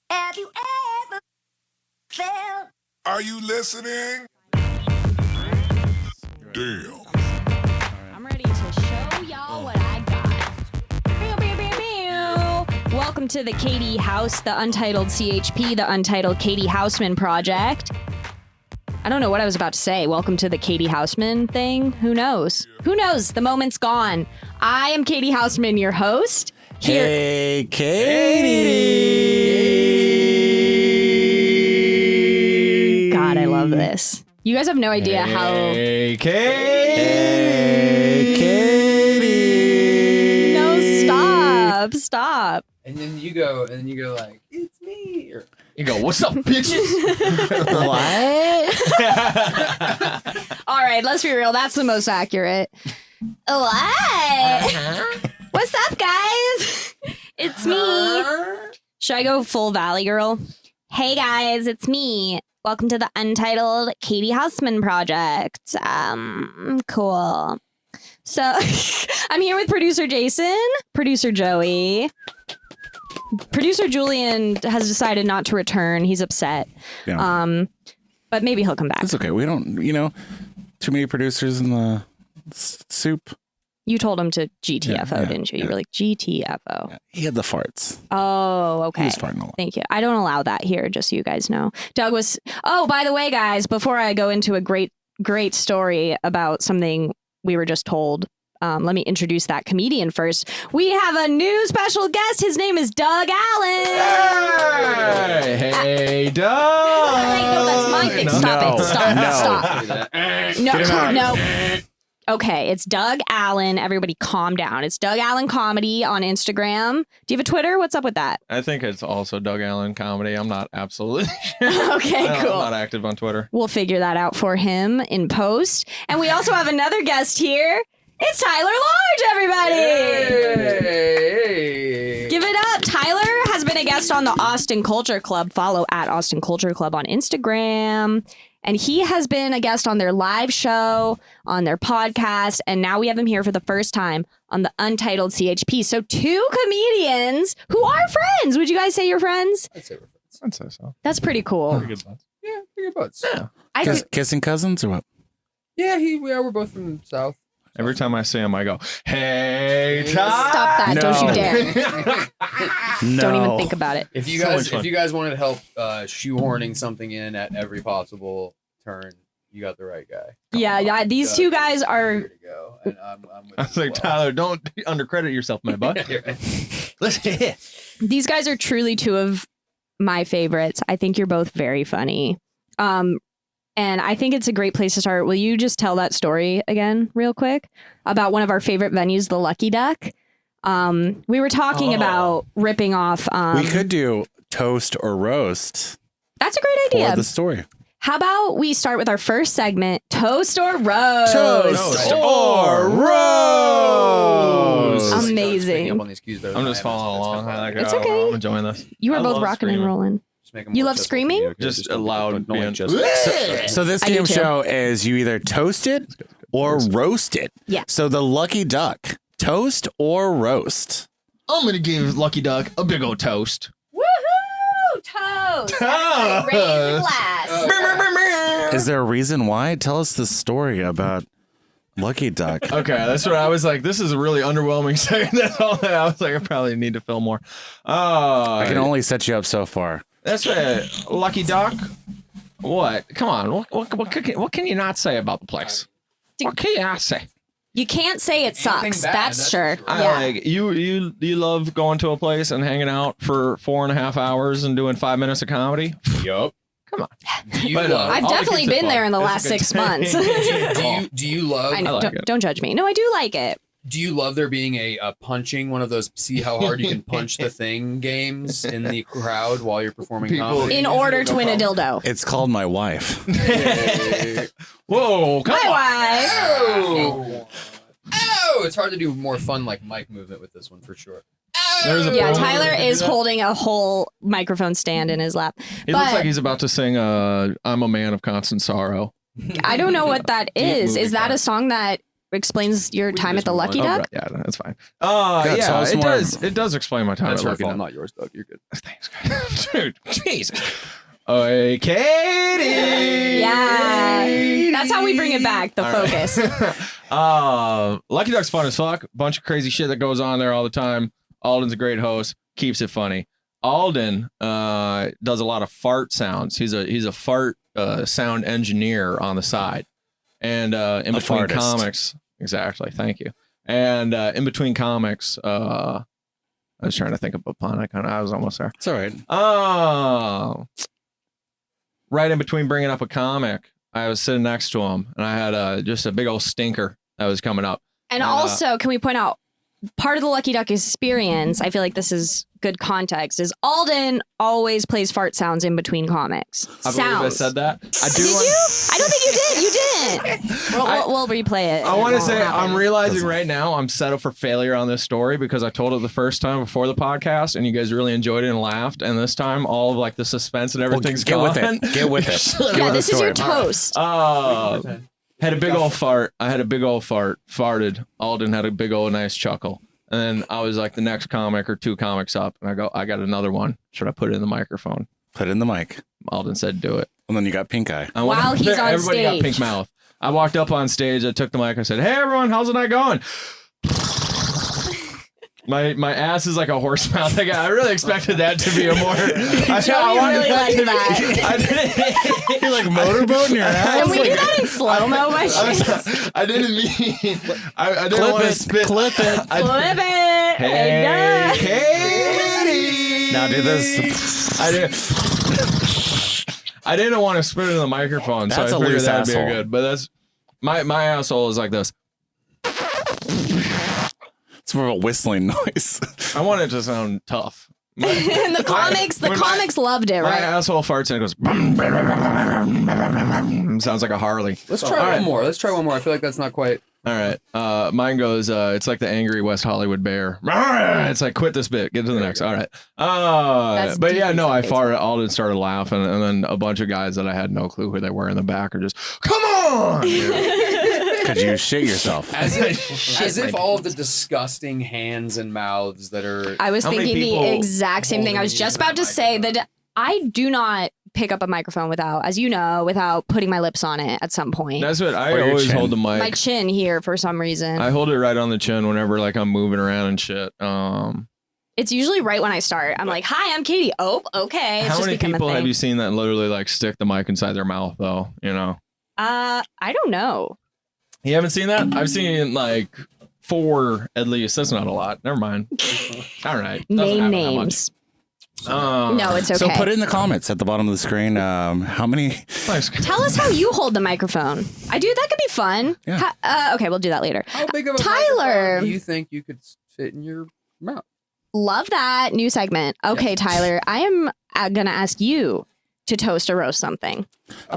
Have you ever felt? Are you listening? Damn. I'm ready to show y'all what I got. Pew, pew, pew, pew. Welcome to the Catie House, the Untitled CHP, the Untitled Catie Housman project. I don't know what I was about to say. Welcome to the Catie Housman thing. Who knows? Who knows? The moment's gone. I am Catie Housman, your host. Here. Hey, Catie. God, I love this. You guys have no idea how. Hey, Catie. Hey, Catie. No, stop. And then you go like, it's me. Or You go, what's up, bitches? What? All right, let's be real. That's the most accurate. What? What's up, guys? It's me. Should I go full Valley Girl? Hey, guys, it's me. Welcome to the Untitled Catie Housman project. Cool. So, I'm here with producer Jason, producer Joey. Producer Julian has decided not to return. He's upset. Yeah. But maybe he'll come back. It's okay. We don't, too many producers in the soup. You told him to GTFO, Yeah, didn't you? yeah. You were like, GTFO. Yeah, he had the farts. Oh, okay. He was farting a lot. Thank you. I don't allow that here, just so you guys know. Doug was... Oh, by the way, guys, before I go into a great story about something we were just told, let me introduce that comedian first. We have a new special guest. His name is Doug Allen. Hey, Doug. No, that's my thing. Stop it. Stop. No. Okay, it's Doug Allen. Everybody calm down. It's Doug Allen Comedy on Instagram. Do you have a Twitter? What's up with that? I think it's also Doug Allen Comedy. I'm not absolutely sure. Okay, cool. I'm not active on Twitter. We'll figure that out for him in post. And we also have another guest here. It's Tyler Large, everybody! hey. Give it up. Tyler has been a guest on the Austin Culture Club. Follow at Austin Culture Club on Instagram. And he has been a guest on their live show, on their podcast, and now we have him here for the first time on the Untitled CHP. So 2 comedians who are friends. Would you guys say you're friends? I'd say we're friends. I'd say so. That's pretty cool. Pretty good buds. Yeah, pretty good buds. Yeah. I think Kissing cousins or what? Yeah, we're both from the South. Every time I see him, I go, hey, Todd. stop that. No. Don't you dare. No. Don't even think about it. If you So guys much fun. if you guys wanted help shoehorning something in at every possible turn, you got the right guy. Yeah. These 2 guys are... Here to go. And I'm with I was you like, as well. Tyler, don't undercredit yourself, my butt. Listen. These guys are truly 2 of my favorites. I think you're both very funny. And I think it's a great place to start. Will you just tell that story again real quick about one of our favorite venues, the Lucky Duck? We were talking about ripping off... We could do toast or roast That's a great idea. for the story. How about we start with our first segment, Toast or Roast? Toast or roast. Amazing. Picking up on these cues better I'm than just I am. following along. I like It's it. okay. I'm enjoying this. You are I both love rocking and screaming. rolling. Just make 'em You more love accessible screaming? to you, okay? Just a don't- loud don't like band. just- So this I do game too. show is you either toast it or roast it. Yeah. So the Lucky Duck, toast or roast? I'm going to give Lucky Duck a big old toast. Woohoo! Toast! Everybody raise a glass. Is there a reason why? Tell us the story about Lucky Duck. Okay, that's what I was like. This is a really underwhelming segment. That's all that I was like. I probably need to film more. I can only set you up so far. That's right. Lucky Duck. What? Come on. What can you not say about the place? What can you not say? You can't say it sucks. Anything bad, That's that's sure. for I Yeah. like you love going to a place and hanging out for 4.5 hours and doing 5 minutes of comedy. Yup. Come on. Do you But, love? I've all the definitely kids are been there fun. in the It's a last good 6 time. months. do you love? I know. like don't, it. don't judge me. No, I do like it. Do you love there being a punching one of those see how hard you can punch the thing games in the crowd while you're performing People- comedy? In order to win a dildo. It's called my wife. Whoa, come on. My wife. Oh, it's hard to do more fun like mic movement with this one for sure. There's a Yeah, promo Tyler where they is do that. holding a whole microphone stand in his lap. He looks like he's about to sing I'm a Man of Constant Sorrow. I don't know what that Deep is. movie Is that part. a song that explains your time at the just Lucky move on. Duck? Yeah, that's fine. tell Yeah, us it more. does. It does explain my time That's at her Lucky fault, Duck. not yours, Doug. You're good. Thanks, guys. Dude, Jesus. Hey, Catie. Yeah. That's how we bring it back, the focus. Lucky Duck's fun as fuck. Bunch of crazy shit that goes on there all the time. Alden's a great host. Keeps it funny. Alden does a lot of fart sounds. He's a fart sound engineer on the side. And in between fartist. comics, exactly. Thank you. And in between comics, I was trying to think of a pun. I was almost there. It's all right. Oh, right in between bringing up a comic, I was sitting next to him, and I had just a big old stinker that was coming up. And also, can we point out, part of the Lucky Duck experience, I feel like this is good context, is Alden always plays fart sounds in between comics. I believe I said that. I do. Did you? I don't think you did. You didn't. We'll replay it. I want to It say won't happen. I'm realizing right now I'm set up for failure on this story because I told it the first time before the podcast and you guys really enjoyed it and laughed, and this time all of like the suspense and everything's get gone. with it. Get with it. Get Yeah, with this the is your story. toast. Had a big old fart. I had a big old fart. Farted. Alden had a big old nice chuckle. And then I was like the next comic or two comics up, and I go, I got another one. Should I put it in the microphone? Put it in the mic. Alden said, do it. And then you got pink eye. I went While up he's there, on everybody got stage. pink mouth. I walked up on stage. I took the mic. I said, "Hey everyone, how's the night going?" My ass is like a horse mouth. I really expected that to be a more. Joey really liked that. You like motorboat in your ass? Can we do that in slow-mo by chance? I didn't mean. I didn't Clip want to it. spit. Clip it. Flip it. Hey, Hey, Catie. Now do this. I didn't want to spit it in the microphone, That's so a I figured loose that'd asshole. be good. But that's my asshole is like this. It's more of a whistling noise. I want it to sound tough. And the comics loved it, My right? asshole farts and it goes. Sounds like a Harley. Let's try one more. I feel like that's not quite. All right. Mine goes, it's like the angry West Hollywood bear. It's like, quit this bit. Get to the next. All right. But yeah, no, I farted. Alden started laughing. And then a bunch of guys that I had no clue who they were in the back are just, come on. Because you shit yourself. As if all of the disgusting hands and mouths that are. I was How many thinking the people exact same thing. I was just about to say that I do not pick up a microphone without putting my lips on it at some point. That's what I Or your always chin. hold the mic. My chin here for some reason. I hold it right on the chin whenever like I'm moving around and shit. It's usually right when I start. I'm like, "Hi, I'm Catie." Oh, okay. It's How just many become a people thing. have you seen that literally like stick the mic inside their mouth though? You know, I don't know. you haven't seen that? I've seen like 4 at least. That's not a lot. Never mind. All right. Doesn't Name happen that much. names. No, No, it's okay. So put it in the comments at the bottom of the screen. How many? Thanks. Tell us how you hold the microphone. That could be fun. Yeah. Okay, we'll do that later. How big of a Tyler. microphone do you think you could fit in your mouth? Love that new segment. Okay, Tyler, I am gonna ask you to toast or roast something.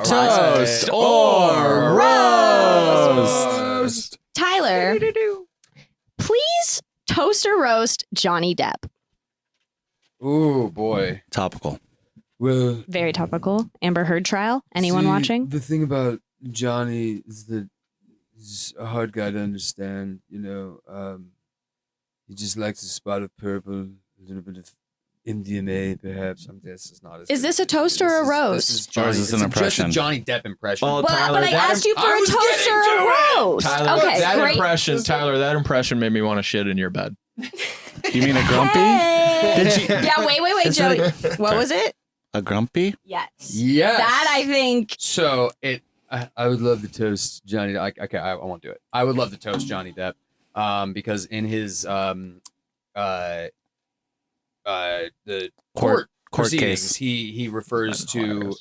Toast or roast. Tyler, please toast or roast Johnny Depp. Ooh, boy. Topical. Well, Very topical. Amber Heard trial. Anyone see, watching? The thing about Johnny is that he's a hard guy to understand. You know, he just likes a spot of purple, a little bit of MDMA, perhaps. I guess it's not. Is this a toast or a roast? Or is this an impression? Just a Johnny Depp impression. Well, Well, Tyler, but I that asked you for I a was toast or getting a to it. roast. Tyler, Okay, that great. impression, Tyler, that impression made me want to shit in your bed. You mean a grumpy? Hey. Did she? Yeah, wait, Is Joey. it- What was it? A grumpy? Yes. Yes. That I think. So I would love to toast Johnny. Okay, I won't do it. I would love to toast Johnny Depp, because in his the court proceedings, case. he refers to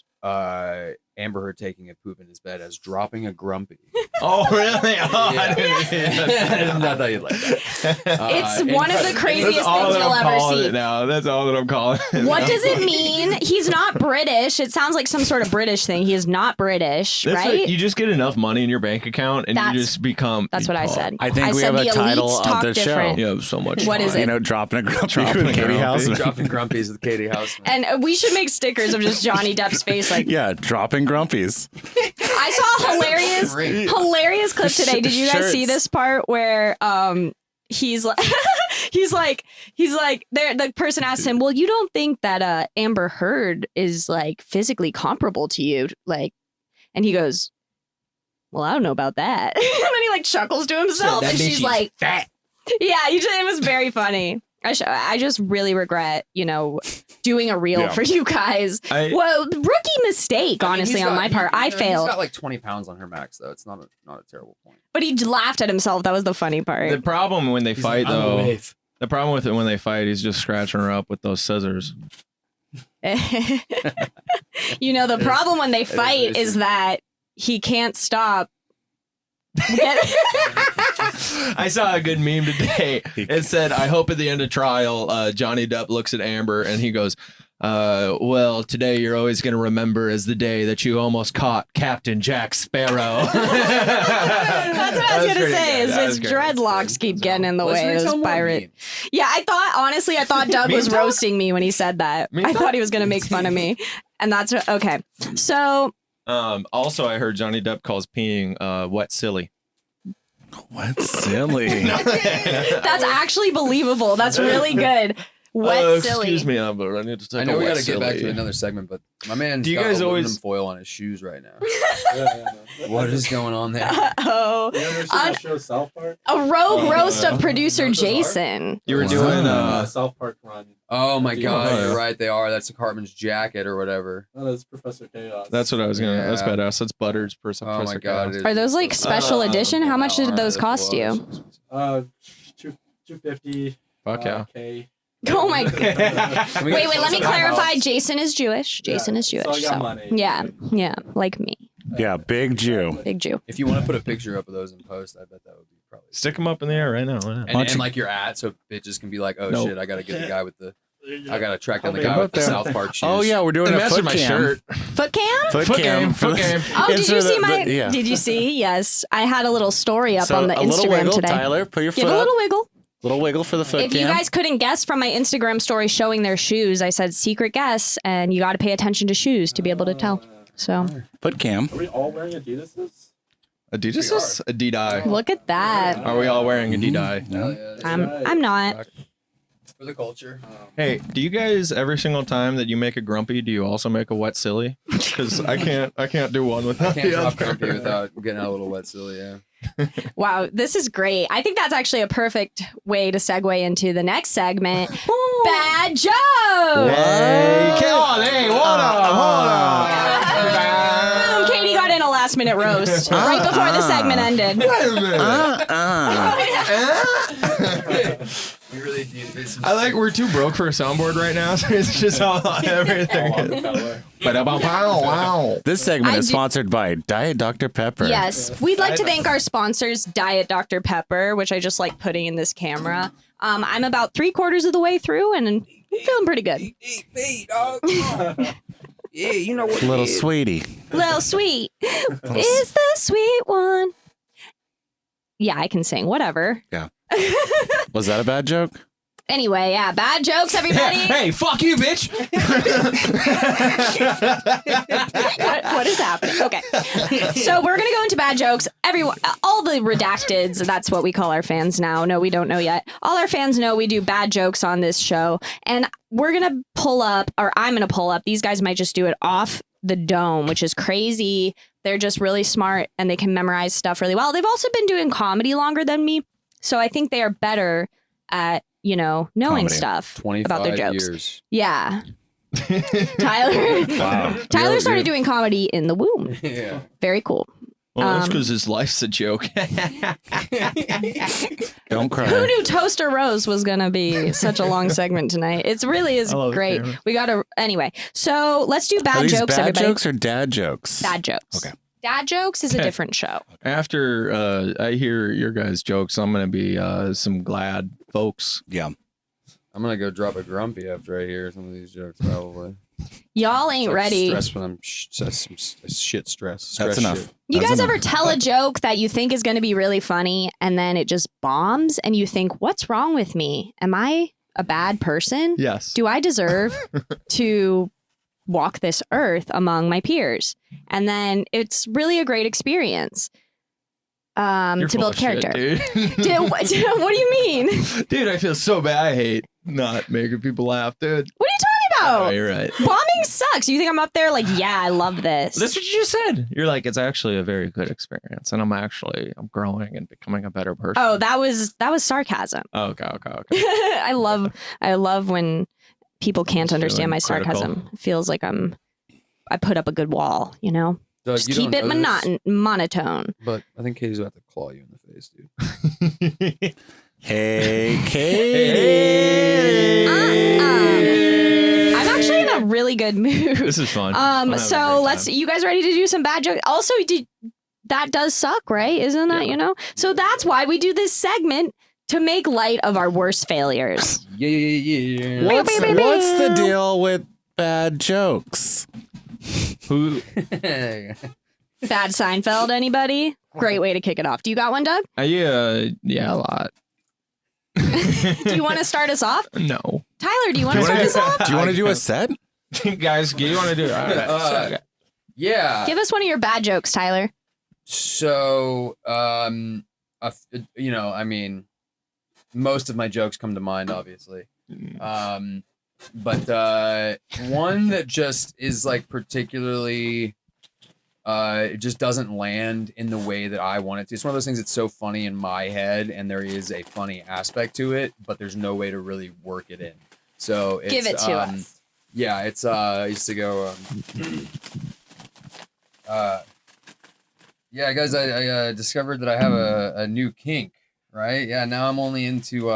Amber Heard taking a poop in his bed as dropping a grumpy. Oh, really? Oh, I didn't Not that you'd like that. It's one of the craziest That's all things that you'll I'm ever calling see. it now. That's all that I'm calling it. What now. does it mean? He's not British. It sounds like some sort of British thing. He is not British, That's right? what- you just get enough money in your bank account and That's- you just become. That's what I said. I think we said have a the title elites of talk the show. different. You have so much. What is money. it? You know, dropping a grumpy Dropping with a Katie grumpy. Housman. dropping grumpies with Katie Housman. And we should make stickers of just Johnny Depp's face. Like, Yeah, dropping grumpies. I saw a hilarious clip today. Did you guys see this part where he's like the person asked him, well, you don't think that Amber Heard is like physically comparable to you, like, and he goes, well, I don't know about that. And then he like chuckles to himself, and she's like, fat. Yeah, it was very funny. I just really regret, doing a reel for you guys. Rookie mistake, honestly, on my part. I failed. He's got like 20 pounds on her max, though. It's not a terrible point. But he laughed at himself. That was the funny part. The problem when they fight, though, the problem with it when they fight, he's just scratching her up with those scissors. The problem when they fight is that he can't stop. I saw a good meme today. It said, I hope at the end of trial, Johnny Depp looks at Amber and he goes, well, today you're always going to remember as the day that you almost caught Captain Jack Sparrow. That's what I was going to say. Is his dreadlocks keep getting in the way of this pirate. Yeah, I thought Doug was roasting me when he said that. I thought he was going to make fun of me. And that's okay. So... also, I heard Johnny Depp calls peeing wet silly. Wet silly. That's actually believable. That's really good. Wet silly. Excuse me, Amber. I need to take I know we got to get back to another segment, but my man's got aluminum foil on his shoes right now. What is going on there? Uh-oh. You ever seen the show South Park? A rogue roast of producer Jason. You were doing South Park Run. Oh my God, you're right. They are. That's Cartman's jacket or whatever. No, that's Professor Chaos. That's what I was gonna. Yeah. That's badass. That's Butters. Oh my God. Are those like special edition? How much did those cost you? $250. Fuck yeah. K. Oh my God. Wait, let me clarify. Jason is Jewish. Jason is Jewish. So I got money. Yeah, like me. Yeah, big Jew. Big Jew. If you want to put a picture up of those in post, I bet that would be probably. Stick them up in the air right now. And like your ad, so bitches can be like, oh shit, I gotta get the guy with the. I gotta track down the guy with the South Park shoes. Oh yeah, we're doing a foot cam. Foot cam? Foot cam. Oh, did you see my? Did you see? Yes, I had a little story up on the Instagram little wiggle, today. Tyler, put your foot Give a little wiggle. Little wiggle for the foot cam. If you guys couldn't guess from my Instagram story showing their shoes, I said secret guess, and you got to pay attention to shoes to be able to tell. So foot cam. Are we all wearing Adidas's? Adidas's? Adidai. Look at that. Are we all wearing Adidai? No. Yeah, I'm not. For the culture. Hey, do you guys every single time that you make a grumpy, do you also make a wet silly? Because I can't do one without I can't the drop other. grumpy without getting out a little wet silly. Yeah. Wow, this is great. I think that's actually a perfect way to segue into the next segment. Bad jokes. Hey, come on, hey, hold on. Katie got in a last minute roast right before the segment ended. Wait a minute. We really need this. I like we're too broke for a soundboard right now, so it's just all everything. Wow. This segment is sponsored by Diet Dr. Pepper. Yes, we'd like to thank our sponsors, Diet Dr. Pepper, which I just like putting in this camera. I'm about 3/4 of the way through, and I'm feeling pretty good. Yeah, you know what? Little sweetie. Little sweet is the sweet one. Yeah, I can sing. Whatever. Yeah. Was that a bad joke? Anyway, yeah, bad jokes, everybody. Hey, fuck you, bitch. What is happening? Okay. So we're going to go into bad jokes. Everyone, all the redacteds, that's what we call our fans now. No, we don't know yet. All our fans know we do bad jokes on this show. And we're going to pull up, or I'm going to pull up. These guys might just do it off the dome, which is crazy. They're just really smart and they can memorize stuff really well. They've also been doing comedy longer than me. So I think they are better at, knowing Comedy. stuff 25 about their jokes. years. Yeah. Tyler. Wow. Tyler started doing comedy in the womb. Yeah. Very cool. Well, that's because his life's a joke. Don't cry. Who knew Toaster Rose was going to be such a long segment tonight? It really is great. We got to, anyway. So let's do bad Are these jokes, bad everybody. jokes or dad jokes? Bad jokes. Okay. Dad jokes is a different show. After I hear your guys' jokes, I'm going to be some glad folks. Yeah. I'm gonna go drop a grumpy after I hear some of these jokes. Probably. Y'all ain't ready. Stress when I'm shit stress. That's enough. Shit. You That's guys enough. ever tell a joke that you think is going to be really funny and then it just bombs and you think, what's wrong with me? Am I a bad person? Yes. Do I deserve to walk this earth among my peers. And then it's really a great experience You're to full build of shit, character. dude. What do you mean? Dude, I feel so bad. I hate not making people laugh, dude. What are you talking Oh, about? you're right. Bombing sucks. You think I'm up there like, yeah, I love this. That's what you just said. You're like, it's actually a very good experience, and I'm growing and becoming a better person. Oh, that was sarcasm. Oh, okay. I love when people can't understand my Feeling sarcasm. critical. It feels like I put up a good wall, you know? Doug, Just you keep don't it know this, monotone. but I think Katie's about to claw you in the face, dude. Hey, Katie. I'm actually in a really good mood. This is fun. I'm having a So great time. you guys ready to do some bad jokes? Also, that does suck, right? Isn't that, Yeah. you know? So that's why we do this segment to make light of our worst failures. Yeah. What's the deal with bad jokes? Who? Bad Seinfeld, anybody? Great way to kick it off. Do you got one, Doug? Yeah, a lot. Do you want to start us off? No. Tyler, do you want to start us off? Do you want to do a set? Guys, do you want to do it? All right. Yeah. Give us one of your bad jokes, Tyler. So, most of my jokes come to mind, obviously. But one that just is like particularly, it just doesn't land in the way that I want it to. It's one of those things that's so funny in my head, and there is a funny aspect to it, but there's no way to really work it in. So it's, Give it to us. Yeah, it's I used to go. Yeah, guys, I discovered that I have a new kink. Right? Yeah, now I'm only into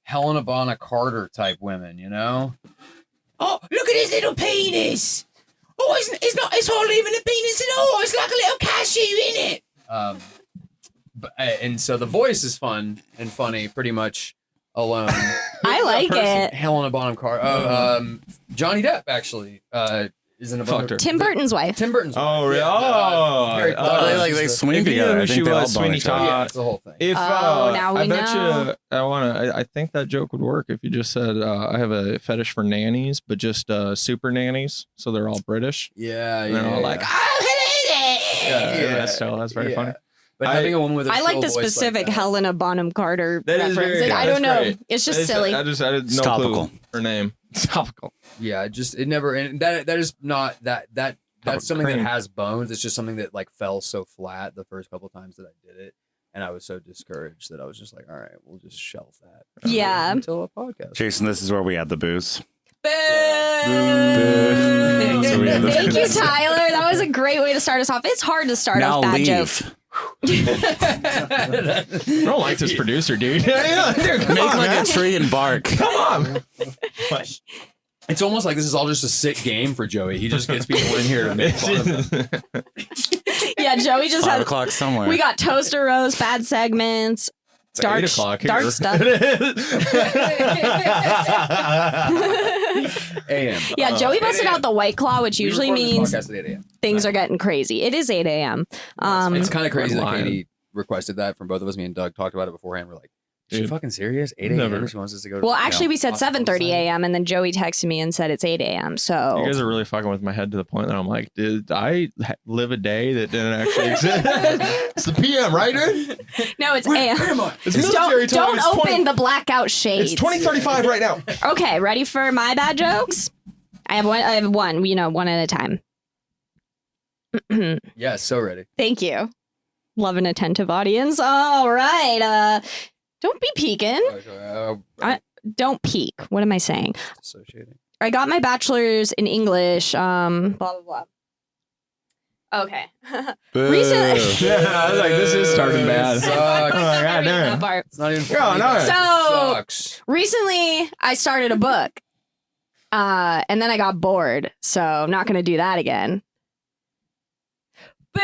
Helena Bonham Carter type women, you know? Oh, look at his little penis. Oh, it's hardly even a penis at all. It's like a little cashew in it. And so the voice is fun and funny pretty much alone. I like it. Helena Bonham Carter. Johnny Depp, actually, is in a Fucked her. Tim Burton's wife. Tim Burton's Oh, really? Yeah, very clever. They swing If you together. knew I who she think they all was, bone Sweeney each other. Todd. Yeah, it's the whole thing. If Now I we bet know. you, I think that joke would work if you just said I have a fetish for nannies, but just super nannies, so they're all British. Yeah, And they're all like, Oh, hello there. yeah, that's very funny. But having a woman with a I like shrill the voice specific like that. Helena Bonham Carter That is reference. very- I that's don't know. great. It's just silly. I did It's no topical. clue her name. It's topical. Yeah, it never, and that is not that's something that cream. has bones. It's just something that like fell so flat the first couple times that I did it, and I was so discouraged that I was just like, all right, we'll just shelf that. Yeah. Until a podcast. Jason, this is where we had the booze. Boo! So we had the Thank you, booze. Tyler. That was a great way to start us off. It's hard to start Now off bad leave. jokes. I don't like this producer, dude. Yeah, dude, come Make on, like man. a tree and bark. Come on. It's almost like this is all just a sick game for Joey. He just gets people in here to make fun of him. Yeah, Joey just 5 has. o'clock somewhere. We got toaster roast, bad segments, It's dark, 8 o'clock dark here. stuff. AM. Yeah, Joey 8 busted a.m. out the White Claw, which We usually record this means podcast at 8 a.m. things are getting crazy. It is 8 a.m. It's kind of crazy that lying. Katie requested that from both of us. Me and Doug talked about it beforehand. We're like, is she Dude. fucking serious? 8 a.m. Never. She wants us to go to well, actually, we said hospital 7:30 site? a.m. and then Joey texted me and said it's 8 a.m. So You guys are really fucking with my head to the point that I'm like, did I live a day that didn't actually exist? It's the PM, right, dude? no, it's a.m. It's military time. Don't It's open 20 the blackout shades. It's 2035 right now. Okay, ready for my bad jokes? I have one. You know, one at a time. Yeah, so ready. Thank you. Love an attentive audience. All right. Don't be peeking. Don't peek. What am I saying? Associating. I got my bachelor's in English. Blah blah blah. Okay. Boo. Recently- Yeah, I was like, this is starting bad. Sucks. Oh my god, That damn. part. It's not even No, funny. no. That So- sucks. Recently, I started a book, and then I got bored. So I'm not going to do that again. Boo!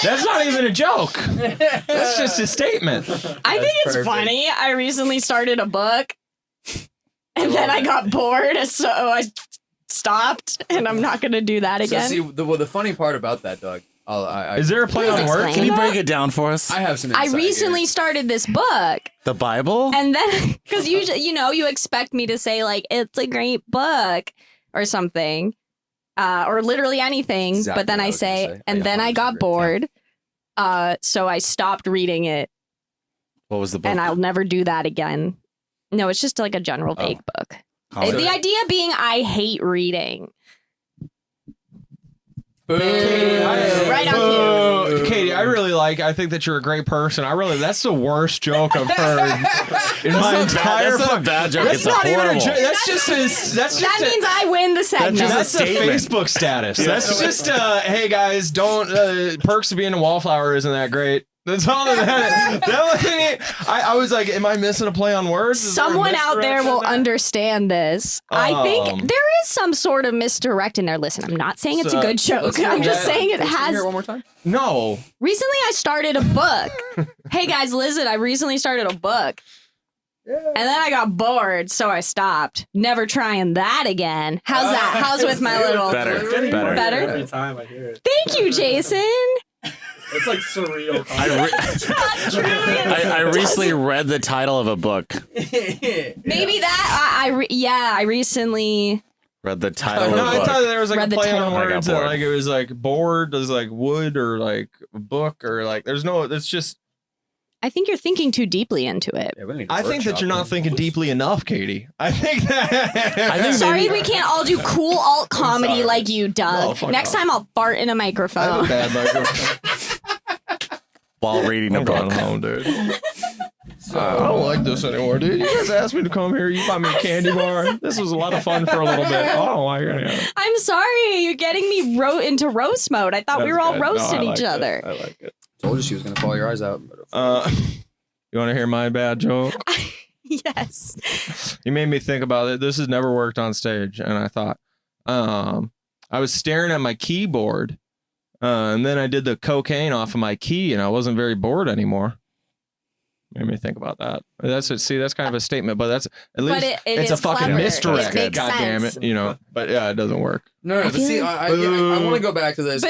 That's not even a joke. That's just a statement. I think it's perfect. funny. I recently started a book, and then I got bored, so I stopped, and I'm not going to do that So again. see, the funny part about that, Doug, Is there a play on words? explain Can you that? break it down for us? I have some. I insight recently here. started this book, The Bible? and then because usually, you expect me to say like it's a great book or something, or literally anything, Exactly but then what I I was gonna say, say. and then I 100% got agree. bored, so I stopped reading it, What was the book? and I'll never do that again. No, it's just like a general vague book. Oh, The idea being, I hate reading. Right on cue. Katie, I think that you're a great person. That's the worst joke I've heard in my entire. That's not a bad joke. That's It's not even a horrible. joke. That's just That means I win the segment. That's a statement. Facebook status. That's just hey guys, don't perks of being a wallflower isn't that great. That's all I was like, am I missing a play on words? Is there a Someone out there misdirect will in there? understand this. I think there is some sort of misdirect in there. Listen, I'm not saying it's a good joke. I'm just saying it Can you has. hear it one more time? No. Recently, I started a book. Hey guys, listen, I recently started a book. And then I got bored, so I stopped. Never trying that again. How's that? How's with my little... Better. It's getting Better. more Better? every time I hear it. Thank you, Jason. It's like surreal. I recently read the title of a book. Maybe that... I recently... Read the title No, of I a thought book. there was like Read a the play on title. I got words that bored. like it was like bored is like wood or like book or like there's no it's just I think you're thinking too deeply into it. Yeah, we need to I think that workshop you're not it. thinking deeply enough, Katie. I think that I think Sorry, maybe- we can't all do cool alt comedy like you, Doug. No, fuck Next off. time I'll fart in a I have microphone. a bad microphone. while reading a I'm book. going home, dude. I don't like this anymore, dude. You guys asked me to come here. You bought me a candy bar. This was a lot of fun for a little bit. I don't like it. I'm sorry, you're getting me into roast mode. I thought we were all roasting each other. I like it. Told you she was gonna fall your eyes out. You want to hear my bad joke? Yes. You made me think about it. This has never worked on stage, and I thought, I was staring at my keyboard, and then I did the cocaine off of my key, and I wasn't very bored anymore. Made me think about that. That's kind of a statement, but that's at least it's a is fucking clever. misdirect. It makes God damn sense. it, But yeah, it doesn't work. No, but see, I want to go back to this. Boo!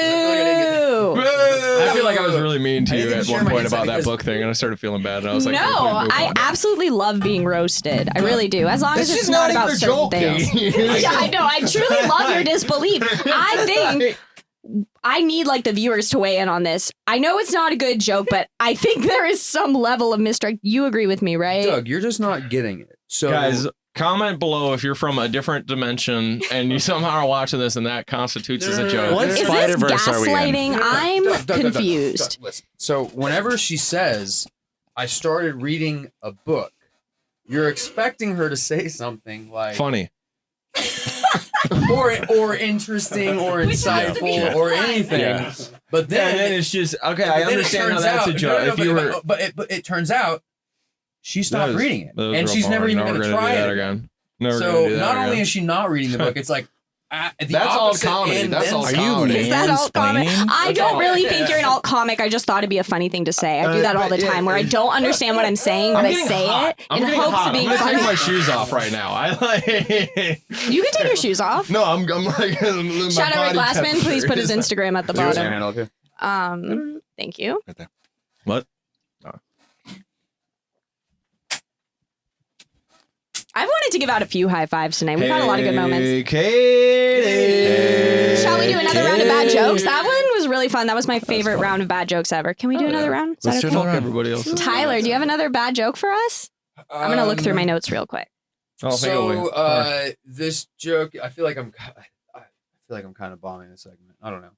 I feel like I was really mean to I you didn't at share one my point insight about that because- book thing, and I started feeling bad. And I was like, No, move I on. absolutely love being roasted. I really do. As long as it's not about even a certain joke, things. Katie. Yeah, I know. I truly love your disbelief. I think I need like the viewers to weigh in on this. I know it's not a good joke, but I think there is some level of misdirect. You agree with me, right? Doug, you're just not getting it. So Guys, comment below if you're from a different dimension and you somehow are watching this and that constitutes as a joke. What Is this Spider-Verse are we in? gaslighting? I'm Doug, confused. listen. So whenever she says, I started reading a book, you're expecting her to say something like Funny. or interesting or insightful or anything. Yeah. But And then, then it's just okay. I then it understand how turns that's out, a joke. If you were, but it turns out she stopped That was- reading it, that was and real she's never boring. even going to Never try do it that again. again. Never gonna So do that not again. only is she not reading the book, it's like the That's all opposite comedy. end That's then all Are you comedy. Is that alt comic? mansplaining? I That's don't all- really think you're an alt comic. I just thought it'd be a funny thing to say. I do that all the time where I don't understand what I'm saying, but I getting say hot. it I'm in getting hopes hot. of being I'm gonna funny. take my shoes off right now. I like. You can take your shoes off. No, I'm like. my Shout out Rick body Glassman. Please put his temperature is- Instagram at the Here's your bottom. handle up here. Thank you. Right there. What? I've wanted to give out a few high fives tonight. We've had a lot of good moments. Hey, Katie. Shall we do another round of bad jokes? That one was really fun. That was my favorite round of bad jokes ever. Can we do another round? Is Let's that do okay? another round. Everybody else. Tyler, do you have another bad joke for us? I'm gonna look through my notes real quick. So this joke, I feel like I'm kind of bombing this segment. I don't know.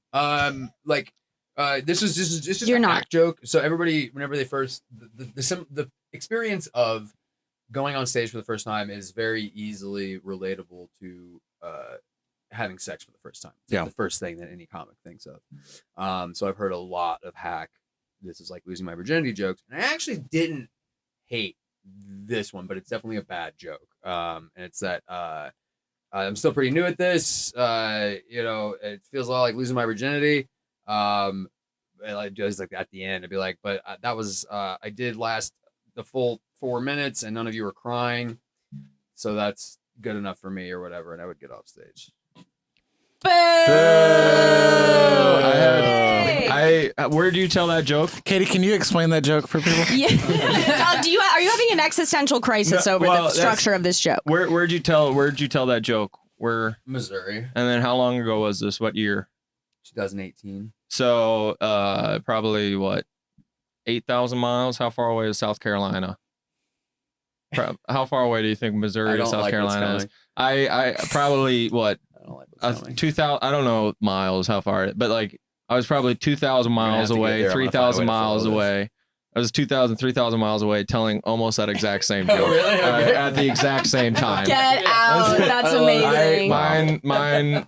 This is just You're a not. hack joke. So everybody, whenever they first the experience of going on stage for the first time is very easily relatable to having sex for the first time. It's Yeah. the first thing that any comic thinks of. So I've heard a lot of hack. This is like losing my virginity jokes, and I actually didn't hate this one, but it's definitely a bad joke. And it's that I'm still pretty new at this. It feels a lot like losing my virginity. And I just like at the end, I'd be like, but that was I did last the full 4 minutes, and none of you were crying, so that's good enough for me or whatever, and I would get off stage. Boo! I Wait, where do you tell that joke? Katie, can you explain that joke for people? Yeah. Are you having an existential crisis over the structure of this joke? Where'd you tell that joke? Where? Missouri, And then how long ago was this? What year? 2018. So probably what? 8,000 miles. How far away is South Carolina? How far away do you think Missouri to South Carolina is? I probably what? I don't like what's coming. 2,000. I don't know miles how far, but like I was probably 2,000 miles away, 3,000 miles away. I was 2,000, 3,000 miles away, telling almost that exact same joke at the exact same time. Get out! That's amazing.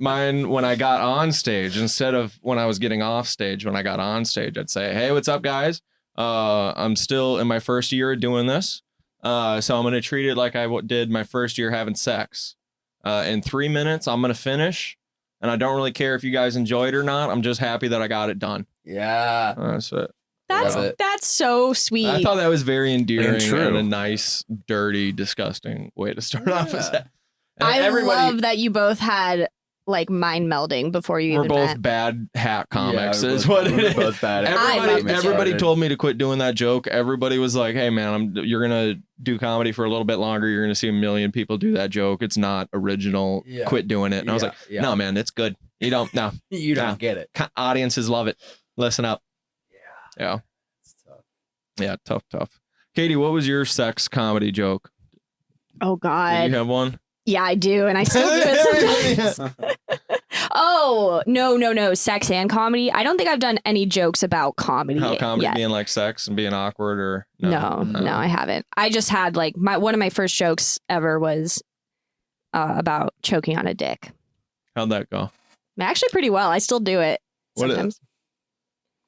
Mine. When I got on stage, instead of when I was getting off stage, when I got on stage, I'd say, "Hey, what's up, guys? I'm still in my first year of doing this, so I'm gonna treat it like I did my first year having sex. In 3 minutes, I'm gonna finish, and I don't really care if you guys enjoy it or not. I'm just happy that I got it done." Yeah. That's it. That's so sweet. I thought that was very endearing And true. and a nice, dirty, disgusting way to start off. I love that you both had like mind melding before you We're even both met. bad hat comics, we're is both- what it we're is. both bad at Everybody it. told me to quit doing that joke. Everybody was like, "Hey, man, you're gonna do comedy for a little bit longer. You're gonna see a million people do that joke. It's not original. Yeah. Quit doing it." And I was like, "No, man, it's good. You don't. No, You don't No. get it. Audiences love it. Listen up." Yeah. It's tough. Yeah. Tough. Katie, what was your sex comedy joke? Oh Do God. you have one? Yeah, I do, and I still do it sometimes. Oh, no. Sex and comedy. I don't think I've done any jokes about comedy. How comedy yet. being like sex and being awkward or No, I haven't. I just had like one of my first jokes ever was about choking on a dick. How'd that go? Actually, pretty well. I still do it What is- sometimes.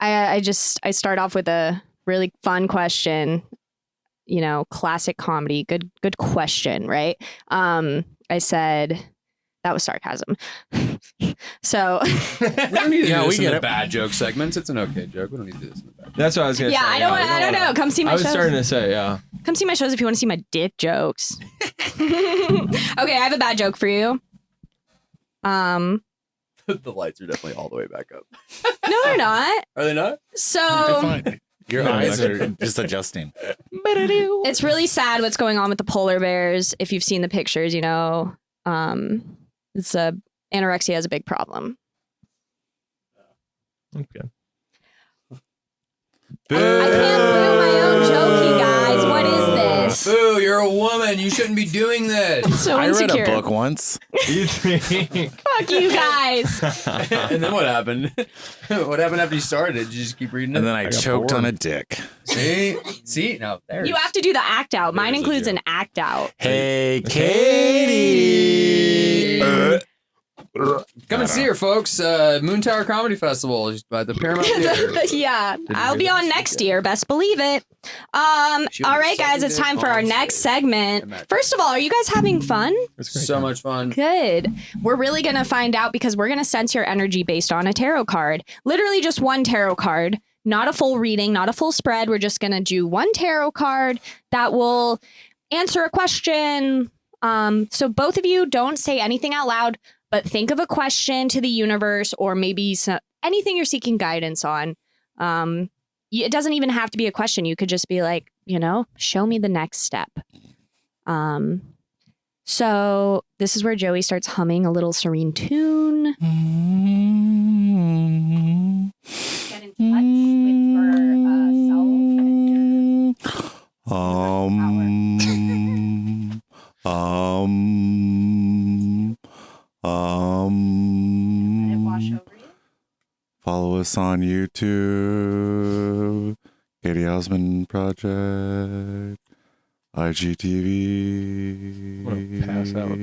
I start off with a really fun question. You know, classic comedy. Good question, right? I said that was sarcasm. So We don't need to Yeah, do we this in get the it. bad joke segments. It's an okay joke. We don't need to do this in the bad. That's what I was gonna yeah, say. I don't know. Come see my I was shows. starting to say, yeah. Come see my shows if you want to see my dick jokes. Okay, I have a bad joke for you. The lights are definitely all the way back up. No, they're not. Are they not? You're So fine. Your eyes are just adjusting. it's really sad what's going on with the polar bears. If you've seen the pictures, you know, it's anorexia is a big problem. Okay. I can't boo my own joke, you guys. What is this? Boo, you're a woman. You shouldn't be doing this. So I read insecure. a book once. You think? Fuck you guys. And then what happened? What happened after you started? Did you just keep reading it? And then I got choked bored. on a dick. See? No, there. You have to do the act out. Mine There's a includes joke. an act out. Hey, Katie. Come and see her, folks. Moon Tower Comedy Festival at the Paramount Theater. Yeah, I'll hear be that on shit next yet. year. Best believe it. All She was right, guys, sucking it's dick time for our on next stage. segment. Imagine. First of all, are you guys having fun? So much fun. Good. We're really going to find out because we're going to sense your energy based on a tarot card. Literally just one tarot card, not a full reading, not a full spread. We're just going to do one tarot card that will answer a question. So both of you don't say anything out loud, but think of a question to the universe or maybe anything you're seeking guidance on. It doesn't even have to be a question. You could just be like, you know, show me the next step. So this is where Joey starts humming a little serene tune. Get in touch with your self and let it wash over you. Follow us on YouTube, Katie Housman Project, IGTV. I'm gonna pass out,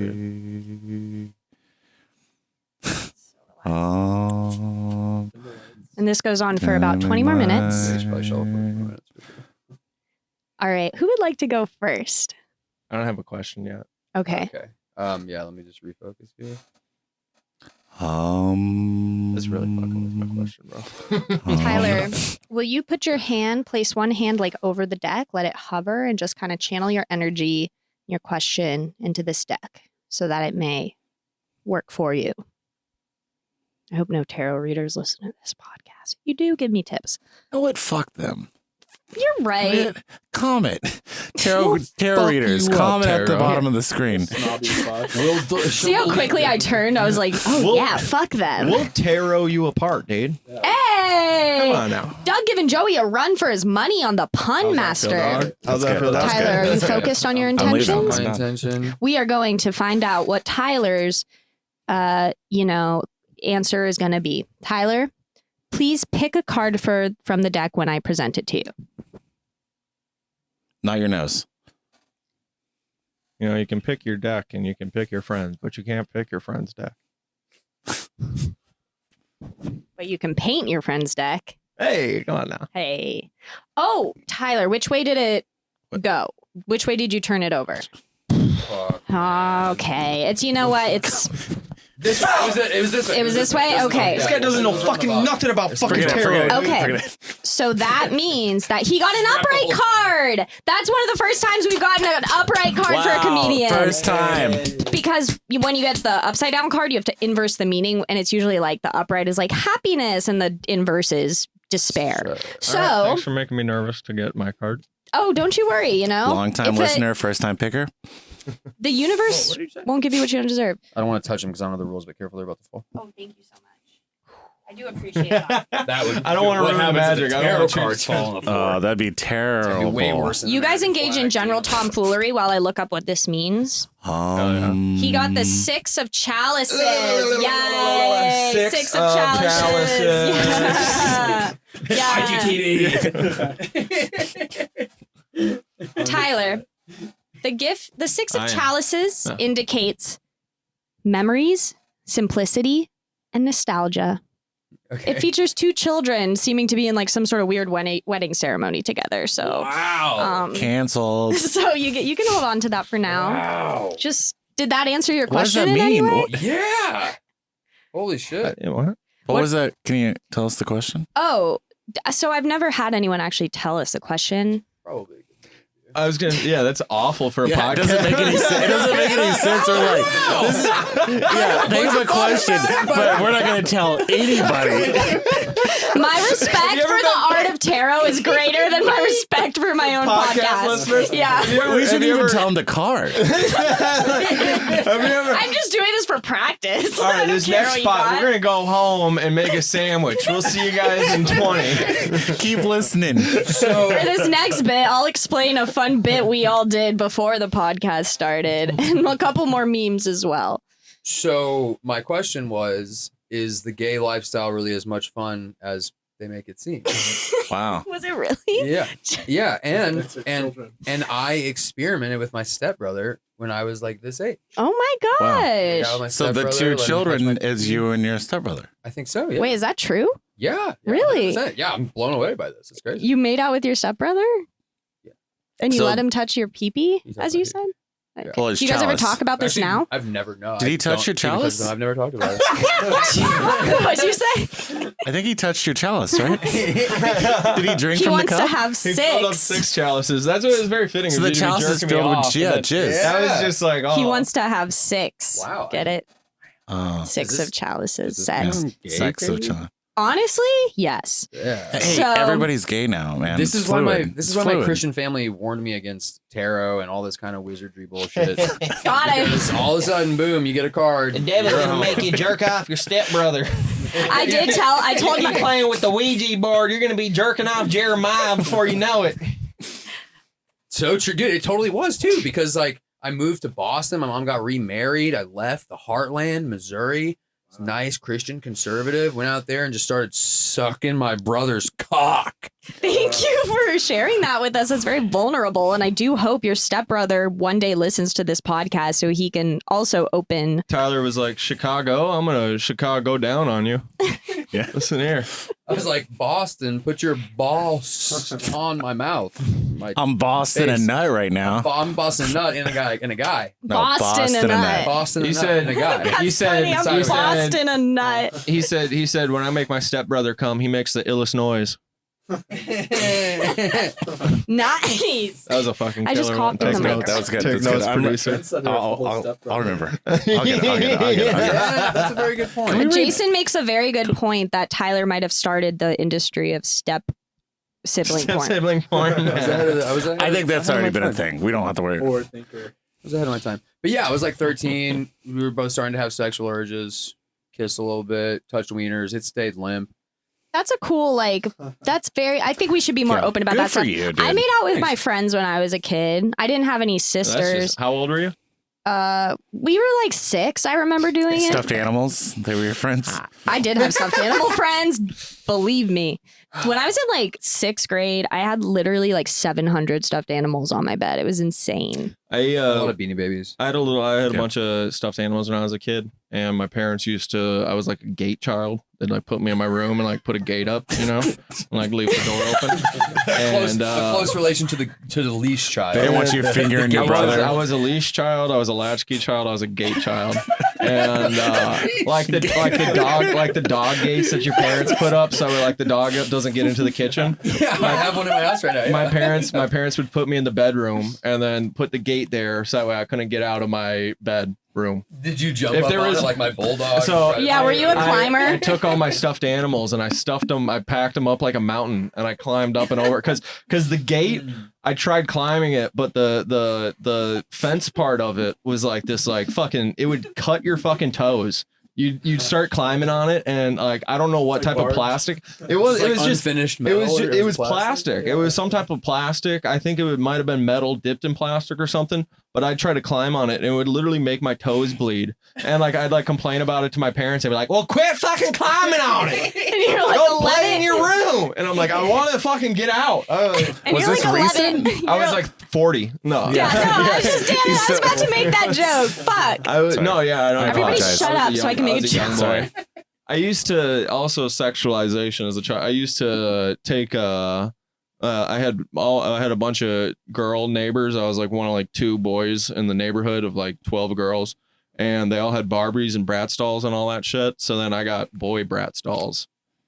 And this goes on for about 20 more minutes. You should probably show up for 20 minutes for sure. All right. Who would like to go first? I don't have a question yet. Okay. Okay. Yeah, let me just refocus here. That's really fucking with my question, bro. Tyler, will you put your hand, place one hand like over the deck, let it hover, and just kind of channel your energy, your question into this deck so that it may work for you? I hope no tarot readers listen to this podcast. podcast. You do give me tips. know what? Fuck them. You're right. Comment. Tarot readers, you up, comment at the Tarot. bottom of the screen. See how quickly I turned? I was like, oh, yeah, fuck them. We'll tarot you apart, dude. Hey! Come on now. Doug giving Joey a run for his money on the Pun Master. How's that feel, dog? Tyler, are you focused on your I'm leaving. intentions? My intention. We are going to find out what Tyler's, answer is going to be. Tyler, please pick a card from the deck when I present it to you. Not your nose. You can pick your deck and you can pick your friends, but you can't pick your friend's deck. But you can paint your friend's deck. Hey, come on now. Hey. Oh, Tyler, which way did it go? Which way did you turn it over? Okay. It's, you know what? It's... This it was this way. It was this way? Okay. This guy doesn't know fucking nothing about fucking Forget it, tarot. forget it. Okay. Forget it. So that means that he got an upright card. That's one of the first times we've gotten an upright card for a comedian. First time. Because when you get the upside down card, you have to inverse the meaning, and it's usually like the upright is like happiness, and the inverse is despair. So, All right, thanks for making me nervous to get my card. oh, don't you worry. Long time listener, first time picker. The universe won't give you what you don't deserve. I don't want to touch him because I don't know the rules, but careful, they're about to fall. Oh, thank you so much. I do appreciate that. That would. I don't want to ruin the magic. I don't Tarot want cards fall on the floor. Oh, that'd be It'd be terrible. way worse. Than You the guys magic engage flag, in general you know? tomfoolery while I look up what this means. He got the 6 of chalices. Yay! Six of of chalices. chalices. Yeah. Tyler, the 6 of chalices indicates memories, simplicity, and nostalgia. Okay. It features 2 children seeming to be in like some sort of weird wedding ceremony together. So, Wow. Canceled. so you can hold on to that for now. Wow. Just did that answer your What does question that in any mean? way? Yeah. Holy shit. What? What was that? Can you tell us the question? Oh, so I've never had anyone actually tell us a question. Probably. I was gonna. Yeah, that's awful for a podcast. It doesn't make any sense. It doesn't make any sense. We're like, this is, think of a question, but we're not going to tell anybody. My respect for the art of tarot is greater than my respect for my own podcast. listeners? Yeah. We shouldn't even tell them the card. Have you ever? I'm just doing this for practice. All right, I don't this care next what you spot, got. we're gonna go home and make a sandwich. We'll see you guys in 20. Keep listening. So For this next bit, I'll explain a fun bit we all did before the podcast started, and a couple more memes as well. So my question was, is the gay lifestyle really as much fun as they make it seem? Wow. Was it really? Yeah, and It's and children. I experimented with my stepbrother when I was like this age. Oh my Wow. gosh. Yeah, my So the stepbrother, 2 let him touch children my- is you and your stepbrother. I think so. Yeah. Wait, is that true? Yeah. Really? 100%. Yeah, I'm blown away by this. It's crazy. You made out with your stepbrother? Yeah. And you So- let him touch your pee-pee, He touched as my you pee-pee. said? Yeah. Well, Do it's you guys ever chalice. talk about this Actually, now? I've never known. Did he touch your chalice? I've never talked about it. What'd you say? I think he touched your chalice, right? Did he drink He from the wants cup? to have He filled up 6. 6 chalices. That's what is very fitting. So of the you to be chalice is jerking me filled with off, but jizz. That was just like, oh. He wants to have 6. Wow. Get it? Oh, 6 Is this- of chalices. is this Sex. sound gay sex of crazy? chalice. Honestly, yes. Yeah. Hey, So- everybody's gay now, man. This It's is why fluid. this is It's why my fluid. Christian family warned me against tarot and all this kind of wizardry bullshit. Got it. Because all of a sudden, boom, you get a card. The devil's You're gonna home. make you jerk off your stepbrother. I told You're my playing with the Ouija board. You're gonna be jerking off Jeremiah before you know it. So true, dude. It totally was too, because like I moved to Boston. My mom got remarried. I left the heartland, Missouri. It's nice Christian conservative. Went out there and just started sucking my brother's cock. Thank you for sharing that with us. It's very vulnerable. And I do hope your stepbrother one day listens to this podcast so he can also open. Tyler was like, Chicago, I'm gonna Chicago down on you. Yeah. Listen here. I was like, Boston, put your balls on my mouth. I'm Boston Face. a nut right now. I'm busting nut in a guy. No, Boston a nut. Boston You a nut said- in a guy. That's You said- funny. I'm you said- Boston a nut. He said when I make my stepbrother come, he makes the illest noise. Nice. That was a fucking I just killer one. coughed in Take the notes. mic. That was good. Take That's notes, good. producer. That's under a whole step I'll brother. remember. I'll get it. Yeah, that's a very good point. Jason makes a very good point that Tyler might have started the industry of step sibling porn. Sibling porn. I think that's already been a thing. We don't have to worry. Forward thinker. I was ahead of my time. But yeah, I was like 13. We were both starting to have sexual urges, kissed a little bit, touched wieners. It stayed limp. That's a cool, like, that's very, I think we should be more Yeah. open about Good that for stuff. you, dude. I made out with my Thanks. friends when I was a kid. I didn't have any sisters. How old were you? We were like 6. I remember doing it. Stuffed animals. They were your friends. I did have stuffed animal friends. Believe me. When I was in like 6th grade, I had literally like 700 stuffed animals on my bed. It was insane. I A lot of Beanie Babies. I had a bunch of stuffed animals when I was a kid, and my parents used to. I was like a gate child. They'd like put me in my room and like put a gate up, you know, and like leave the door open. And a close relation to the leash child. They didn't want you fingering your brother. I was a leash child. I was a latchkey child. I was a gate child, and like the dog gates that your parents put up, so like the dog doesn't get into the kitchen. Yeah, I have one in my house right now. My parents would put me in the bedroom and then put the gate there, so that way I couldn't get out of my bedroom. Did you jump If up there on was- it like my bulldog? So- Yeah, were you a climber? I took all my stuffed animals and I stuffed them. I packed them up like a mountain and I climbed up and over because the gate. I tried climbing it, but the fence part of it was like this, like fucking. It would cut your fucking toes. You'd start climbing on it, and like I don't know what It's like type of barbed. plastic. It was just unfinished it metal. was plastic. It was some type of plastic. I think it might have been metal dipped in plastic or something. But I'd try to climb on it, and it would literally make my toes bleed. And like I'd like complain about it to my parents. They'd be like, "Well, quit fucking climbing on it. And you're like Go play 11. in your room." And I'm like, "I want to fucking get out." And Was you're this like 11. recent? I was like 40. No. Yeah, no, I was just damn it. I was about to make that joke. Fuck. I was Sorry. no, yeah, I don't. Everybody apologize. shut up so I can make a was young joke. boy. I used to also sexualization as a child. I used to take I had a bunch of girl neighbors. I was like one of like 2 boys in the neighborhood of like 12 girls, and they all had Barbies and Bratz dolls and all that shit. So then I got boy Bratz dolls.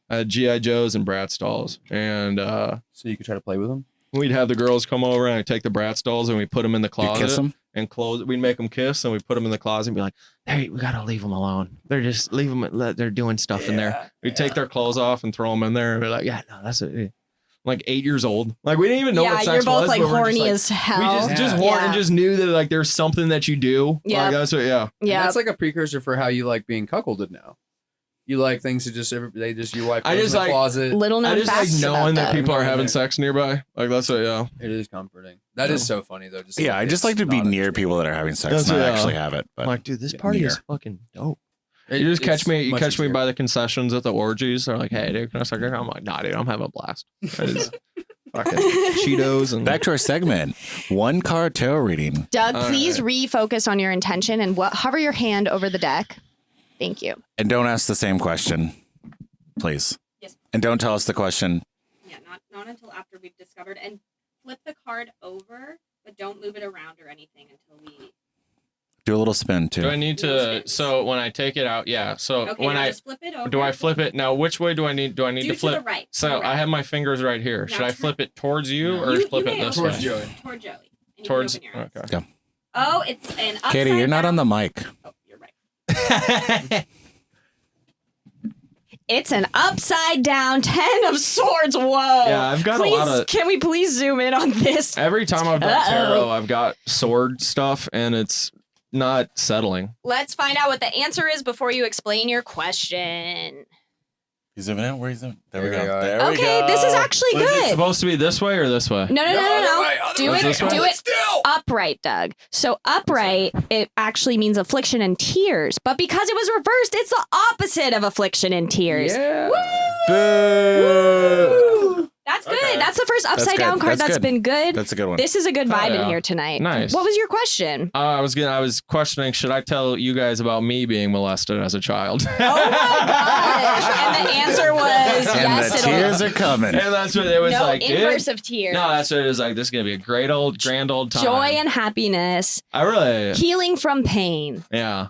I had GI Joes and Bratz dolls, and So you could try to play with them. we'd have the girls come over and I'd take the Bratz dolls and we put them in the You closet kiss them. and close. We'd make them kiss and we put them in the closet and be like, "Hey, we gotta leave them alone. They're just leave them. They're doing stuff in there." We'd take their clothes off and throw them in there and be like, "Yeah, no, that's it." Like 8 years old. Like we didn't even know Yeah, what you're sex both was. like but we're horny just, as like, hell. we just Yeah. horny Yeah. and just knew that like there's something that you do. Yeah. Like that's what. Yeah. And Yeah. that's like a precursor for how you like being cuckolded now. You like things to just they just your wife I goes just in the like- closet. Little I known just like facts knowing about that people are Yeah. having sex nearby. Like that's what. Yeah. It is comforting. That is so funny though. Just Yeah, I just like to be near people that are having sex, That's not what- actually have it. But I'm like, dude, this Yeah, party near. is fucking dope. You just catch me. You catch me by the concessions at the orgies. They're like, "Hey, dude, can I suck your?" I'm like, "Nah, dude, I'm having a blast." That is fucking Cheetos and back to our segment. 1 card tarot reading. Doug, All please right. refocus on your intention and hover your hand over the deck. Thank you. And don't ask the same question, please. Yes. And don't tell us the question. Yeah, not until after we've discovered, and flip the card over, but don't move it around or anything until we. Do a little spin Do I too. need to? So when I take it out, yeah. So Okay, when now I just flip it over. do, I flip it now. Which way do I need? Do I need to flip? the right. So I have my fingers right here. Should I turn- flip it towards you or flip it this Towards way? Joey. toward Joey. And you can Towards. open your eyes. Okay. Yeah. Oh, it's an upside Catie, you're not down. on the mic. Oh, you're right. It's an upside down 10 of swords. Whoa. Yeah, I've got please, a lot of. Can we please zoom in on this? Every time I've done Uh-oh. tarot, I've got sword stuff, and it's not settling. Let's find out what the answer is before you explain your question. He's zooming in. Where he's zooming? There we There we go. go. There we Okay, go. this is actually Is it good. supposed to be this way or this way? No. Do Is it. this one? Do it Still. upright, Doug. So upright, it actually means affliction and tears. But because it was reversed, it's the opposite of affliction and tears. Yeah. Boo! That's good. Okay. That's the first upside good. down card That's that's good. been good. That's a good one. This is a good vibe in yeah. here tonight. Nice. What was your question? I was questioning, should I tell you guys about me being molested as a child? Oh my gosh. And the answer was and yes, the it'll tears are coming. And that's what it was no like, inverse dude. of tears. No, that's what it was like. This is gonna be a grand old time. Joy and happiness, I really, healing from pain. yeah.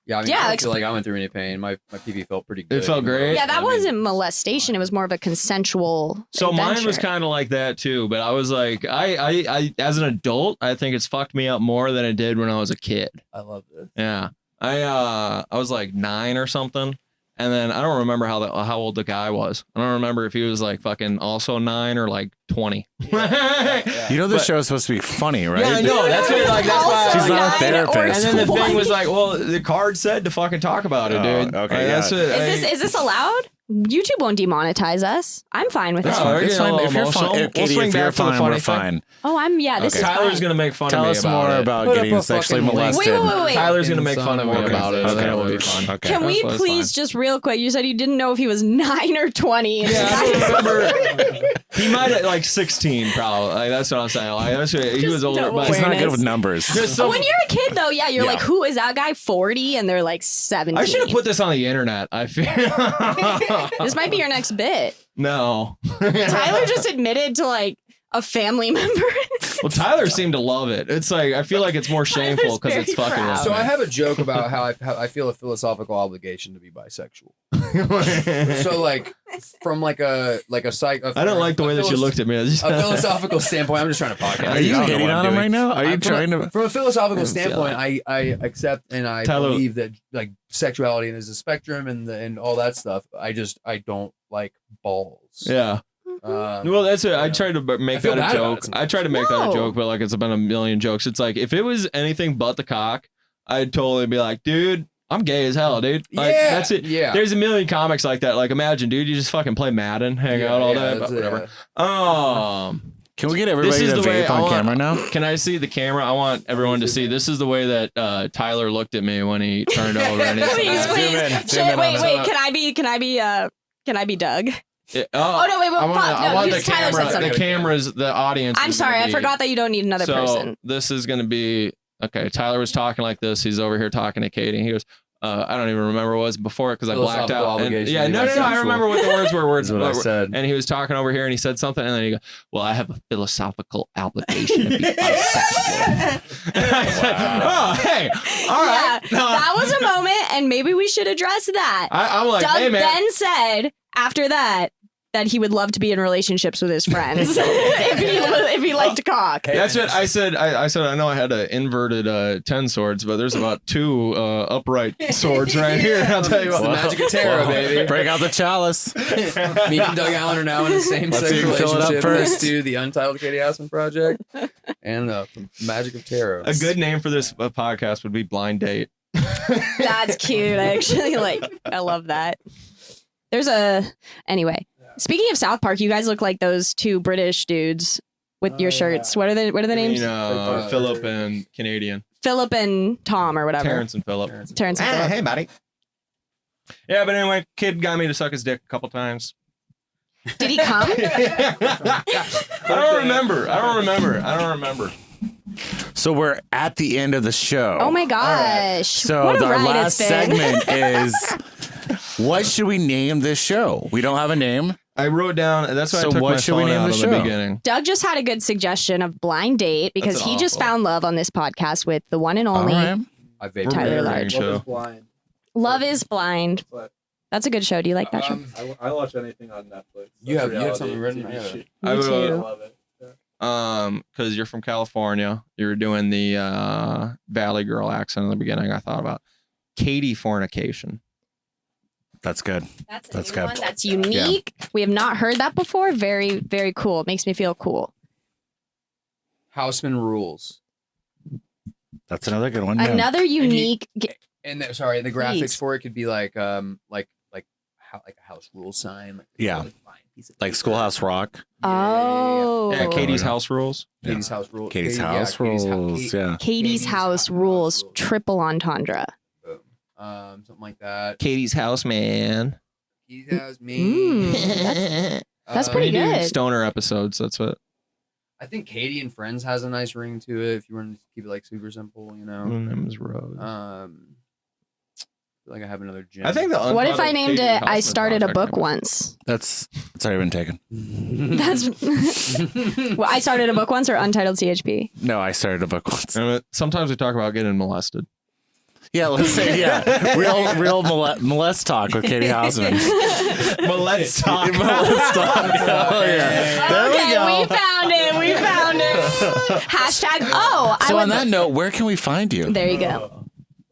Yeah, I mean, Yeah, I don't feel like I went through any pain. My pee felt pretty good. It felt great. Yeah, that I mean, wasn't molestation. It was more of a consensual. So mine was adventure. kind of like that too, but I was like, I as an adult, I think it's fucked me up more than it did when I was a kid. I love this. Yeah, I was like 9 or something, and then I don't remember how old the guy was. I don't remember if he was like fucking also 9 or like 20. You know this show is supposed to be funny, right? Yeah, I know. That's what, like, that's why. She's not a 9 or therapist. And then the 20. thing was like, well, the card said to fucking talk about it, Oh, dude. okay, Like, yeah. that's it. Is this allowed? YouTube won't demonetize us. I'm fine with It's it. No, fine. we're It's getting a fine. If little you're fine, emotional. Katie, swing if you're back to the fine, funny we're thing. fine. Oh, I'm yeah. This Okay. is Tyler's fine. gonna make fun Tell of me us about more it. about Put up getting a sexually fucking link. molested. Wait. Tyler's gonna make fun of me Okay. about it. Okay. That'll be fun. Okay. Can we That's please fine. just real quick? You said you didn't know if he was 9 or 20. Yeah, I don't remember. He might have like 16, probably. Like, that's what I'm saying. Like, that's what, he was older, no but He's not good awareness. with numbers. Just so- When you're a kid, though, yeah, you're Yeah. like, who is that guy? 40, and they're like 17. I should have put this on the internet. I feel. This might be your next bit. No. Tyler just admitted to like a family member. Well, Tyler seemed to love it. It's like I feel like it's more shameful because it's very fucking. proud. So I have a joke about how I feel a philosophical obligation to be bisexual. So like from like a psych. I don't like the way that you looked at me. A philosophical standpoint, I'm just trying to podcast. Are you I don't know hitting what I'm on him doing. right now? Are you trying to? From a philosophical I feel standpoint, I accept and I Tyler- believe that like sexuality is a spectrum and all that stuff. I don't like balls. Yeah. Well, that's it. I tried to make I feel that a bad about joke. it I tried to make that a No. joke, but like it's been a million jokes. It's like if it was anything but the cock, I'd totally be like, dude, I'm gay as hell, dude. Like Yeah, that's it. yeah. There's a million comics like that. Like imagine, dude, you just fucking play Madden, hang out all day, but whatever. Can we get everybody is to the way vape I on want- camera now? Can I see the camera? I want everyone to see. This is the way that Tyler looked at me when he turned over. And he's Please, like, please. zoom in Shit, on wait, it. wait. Can I be Doug? oh no, wait, I want, fuck, I no, want you- the Tyler said camera. something. The cameras, the audience. I'm is sorry, gonna I be- forgot that you don't need another so person. this is going to be okay. Tyler was talking like this. He's over here talking to Katie. He goes, I don't even remember what was before because I blacked Philosophical out. And- obligation yeah, to be no. I bisexual. remember what the words were. That's what I said. And he was talking over here and he said something. And then he goes, well, I have a philosophical obligation to be bisexual. And I said, oh, hey, all right. Yeah, No, that was a moment, and maybe we should address that. I'm like, Doug hey, man. then said after that he would love to be in relationships with his friends if he liked cock. That's what I said. I said I know I had an inverted 10 swords, but there's about 2 upright swords right here. I'll tell you It's what. the magic of tarot, baby. Break out the chalice. Me and Doug Allen are now in the same Let's see sexual who can fill it up relationship first. thanks to the Untitled Katie Housman project and the magic of tarot. A good name for this podcast would be Blind Date. That's cute. I love that. Anyway. Speaking of South Park, you guys look like those 2 British dudes with your shirts. What are the names? Philip and Canadian. Philip and Tom or whatever. Terrence and Philip. Terrence and Philip. Hey, buddy. Yeah, but anyway, kid got me to suck his dick a couple times. Did he come? I don't remember. So we're at the end of the show. Oh my gosh. So What a our ride last it's been. segment is what should we name this show? We don't have a name. I wrote down. That's why So I took what my should we phone name out the in show? the beginning. Doug just had a good suggestion of Blind Date because That's he just awful. found love on this podcast with the one and All only right. I vaped Tyler We're Large. show. Love is Blind. Love is Blind. But That's a good show. Do you like that show? I watch anything on Netflix. You have Reality something written? TV Yeah. shit. I Me would- I too. love it. Because you're from California, you were doing the Valley Girl accent in the beginning. I thought about Catie fornication. That's good. That's That's new good. one. That's unique. We have not heard that before. Very, very cool. It makes me feel cool. Houseman rules. That's another good one. Yeah. Another unique. And the graphics Please. for it could be like a house rule sign. Yeah. Fine piece of Like paper. Schoolhouse Rock. Oh. Yeah, Katie's house rules. Katie's house rules. Katie's house rules. Yeah. Katie's House Rules. Triple entendre. Something like that. Katie's house, man. Katie's house, me. That's pretty We do good. Stoner episodes. That's what. I think Katie and Friends has a nice ring to it. If you want to keep it like super simple, you know. Name's Rose. I feel like I have another gem. I think the. What if I Untitled named Katie it I Housman Started a project Book name. Once? It's already been taken. That's well, I Started a Book Once or Untitled CHP? No, I started a book once. Sometimes we talk about getting molested. Yeah, let's say real molest talk with Catie Housman. Let's talk. Molest talk. Oh yeah. There we go. We found it. Hashtag. Oh, So on that note, where can we find you? There you go.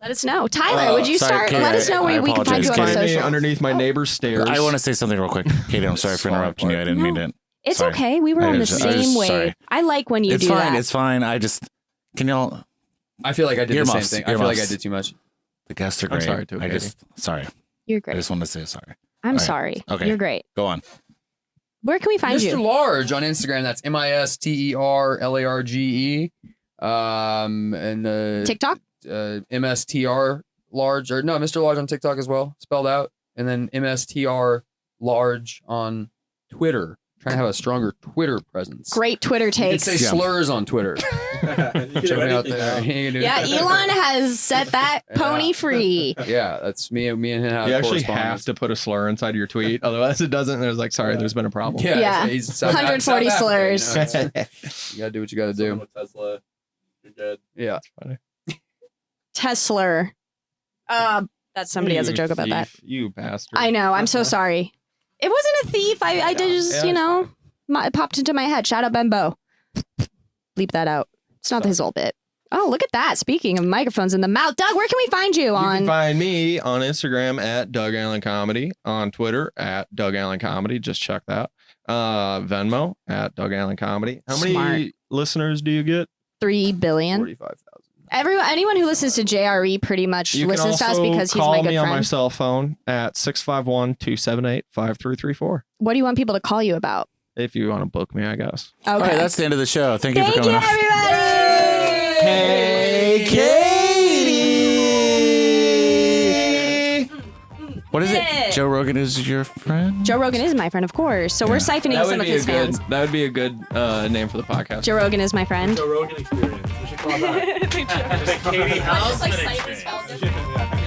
Let us know. Tyler, would you sorry, start? Catie, Let us know where we can find you on the Find me social. underneath my neighbor's stairs. I want to say something real quick. Catie, I'm sorry for interrupting you. I didn't mean to. It's Sorry. okay. We were on the same wave. sorry. I like when you It's do fine. that. It's fine. I just can y'all. I feel like I did the same Earmuffs, thing. I feel like I earmuffs. did too much. The guests are I'm great. sorry too, Catie. Sorry. You're I great. just wanted to say sorry. I'm All right. sorry. Okay. You're great. Go on. Where can we find Mr. you? Large on Instagram. That's MISTERLARGE. And TikTok? MSTR Large, or no, Mr. Large on TikTok as well, spelled out. And then MSTR Large on Twitter. Trying to have a stronger Twitter presence. Great Twitter You can takes. say slurs on Twitter. Check me out there. Yeah, Elon has set that pony free. Yeah, that's me and him have You actually correspondence. have to put a slur inside of your tweet, otherwise it doesn't. There's like, sorry, there's been a problem. Yeah. He's 140 slurs. You gotta do what you gotta do. With Tesla, you're good. Yeah. Tesla. That's somebody has a joke about that. You bastard. I know. I'm so sorry. It wasn't a thief. I just, it popped into my head. Shout out Bembo. Bleep that out. It's not his old bit. Oh, look at that. Speaking of microphones in the mouth. Doug, where can we find you You on? can find me on Instagram at Doug Allen Comedy, on Twitter at Doug Allen Comedy. Just check that. Venmo at Doug Allen Comedy. How many Smart. listeners do you get? 3 billion. 45,000. Anyone who listens to JRE pretty much You can listens to us also because he's call my good me on my friend. cell phone at 651-278-5334 What do you want people to call you about? if you want to book me, I guess. Okay. All right, that's the end of the show. Thank you for Thank coming you, on. everybody. Hey, Catie! What is Yeah. it? Joe Rogan is your friend? Joe Rogan is my friend, of course. So we're siphoning some of his fans. That would be a good name for the podcast. Joe Rogan is my friend. Joe Rogan experience. We should call that. Catie Just like siphon spells it. Yeah.